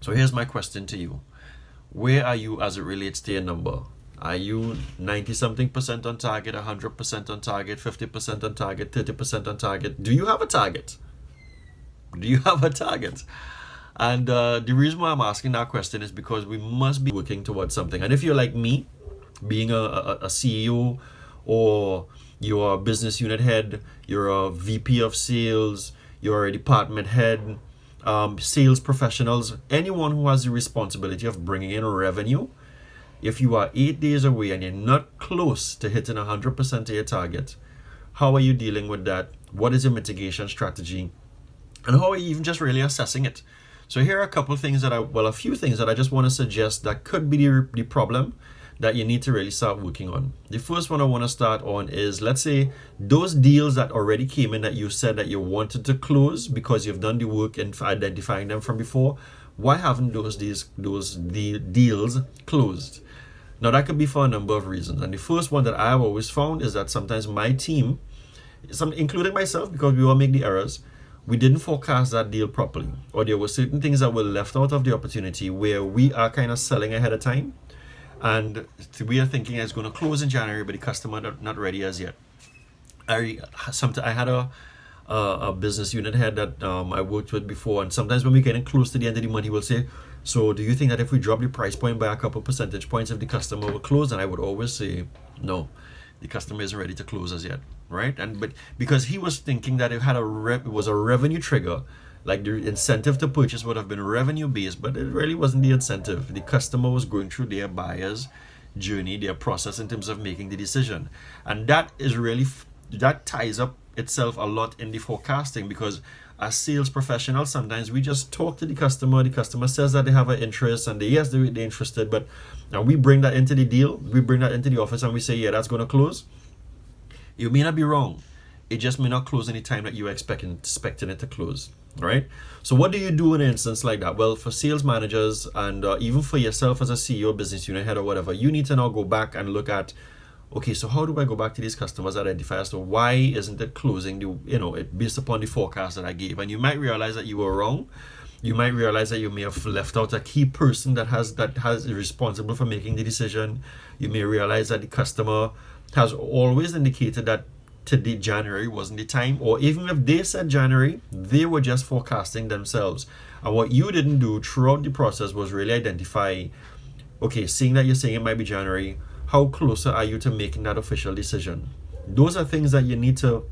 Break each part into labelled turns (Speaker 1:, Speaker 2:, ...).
Speaker 1: So here's my question to you. Where are you as it relates to your number? Are you 90 something percent on target, 100% on target, 50% on target, 30% on target? Do you have a target? Do you have a target? And the reason why I'm asking that question is because we must be working towards something. And if you're like me, being a CEO, or you're a business unit head, you're a VP of sales, you're a department head, sales professionals, anyone who has the responsibility of bringing in revenue, if you are 8 days away and you're not close to hitting 100% of your target, how are you dealing with that? What is your mitigation strategy? And how are you even just really assessing it? So here are a couple things that a few things that I just want to suggest that could be the problem that you need to really start working on. The first one I want to start on is, let's say those deals that already came in that you said that you wanted to close because you've done the work in identifying them from before. Why haven't those deals closed? Now that could be for a number of reasons. And the first one that I've always found is that sometimes my team, including myself, because we all make the errors, we didn't forecast that deal properly, or there were certain things that were left out of the opportunity where we are kind of selling ahead of time, and we are thinking it's going to close in January, but the customer not ready as yet. I had a business unit head that I worked with before, and sometimes when we're getting close to the end of the month, he will say, so do you think that if we drop the price point by a couple percentage points, if the customer will close? And I would always say, no, the customer isn't ready to close as yet, right? But because he was thinking that it was a revenue trigger, like the incentive to purchase would have been revenue based, but it really wasn't the incentive. The customer was going through their buyer's journey, their process in terms of making the decision. And that is really, that ties up itself a lot in the forecasting, because as sales professionals, sometimes we just talk to the customer says that they have an interest, and they're interested, but now we bring that into the deal, we bring that into the office, and we say, yeah, that's going to close. You may not be wrong. It just may not close any time that you're expecting it to close, right? So what do you do in an instance like that? Well, for sales managers, and even for yourself as a CEO, business unit head, or whatever, you need to now go back and look at, okay, so how do I go back to these customers, identify as to why isn't it closing it based upon the forecast that I gave? And you might realize that you were wrong. You might realize that you may have left out a key person that is responsible for making the decision. You may realize that the customer has always indicated that today January wasn't the time, or even if they said January, they were just forecasting themselves. And what you didn't do throughout the process was really identify, okay, seeing that you're saying it might be January, how closer are you to making that official decision? Those are things that you need to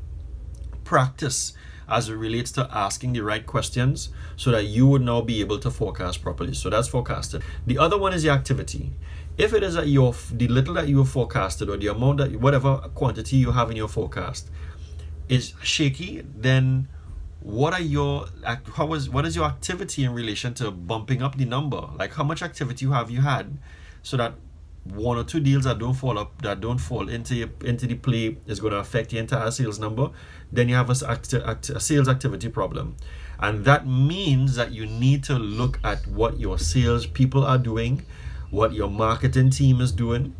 Speaker 1: practice as it relates to asking the right questions, so that you would now be able to forecast properly. So that's forecasted. The other one is the activity. If it is that the little that you have forecasted, or the amount that whatever quantity you have in your forecast is shaky, then what is your activity in relation to bumping up the number? Like, how much activity have you had, so that one or two deals that don't fall into the play is going to affect the entire sales number? Then you have a sales activity problem. And that means that you need to look at what your sales people are doing, what your marketing team is doing,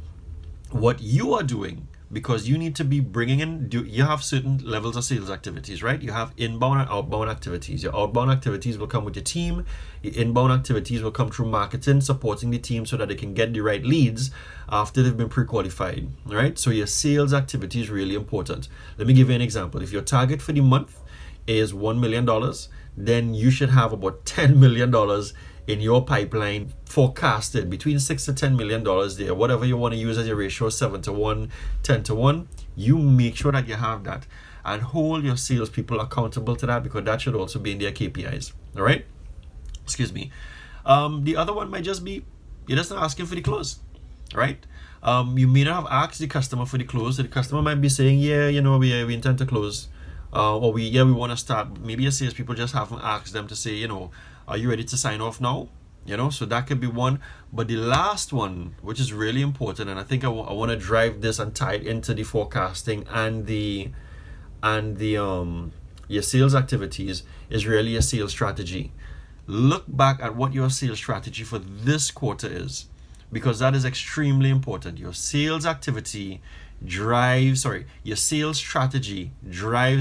Speaker 1: what you are doing, because you need to be bringing in, you have certain levels of sales activities, right? You have inbound and outbound activities. Your outbound activities will come with your team. Your inbound activities will come through marketing, supporting the team so that they can get the right leads after they've been pre-qualified, right? So your sales activity is really important. Let me give you an example. If your target for the month is $1 million, then you should have about $10 million in your pipeline forecasted, between $6 to $10 million there, whatever you want to use as your ratio, 7 to 1, 10 to 1. You make sure that you have that, and hold your salespeople accountable to that, because that should also be in their KPIs. All right? Excuse me. The other one might just be, you're just not asking for the close, right? You may not have asked the customer for the close. So the customer might be saying, yeah, we intend to close, or we want to start. Maybe your salespeople just haven't asked them to say, are you ready to sign off now? So that could be one. But the last one, which is really important, and I think I want to drive this and tie it into the forecasting and your sales activities, is really a sales strategy. Look back at what your sales strategy for this quarter is, because that is extremely important. Your sales strategy drives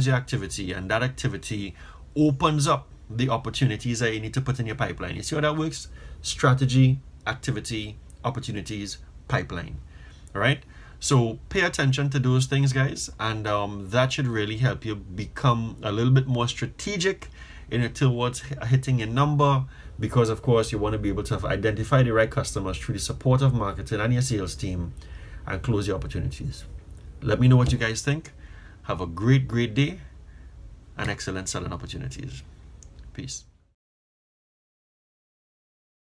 Speaker 1: your activity, and that activity opens up the opportunities that you need to put in your pipeline. You see how that works? Strategy, activity, opportunities, pipeline. All right? So pay attention to those things, guys, and that should really help you become a little bit more strategic towards hitting your number, because of course you want to be able to identify the right customers through the support of marketing and your sales team and close your opportunities. Let me know what you guys think. Have a great day and excellent selling opportunities. Peace.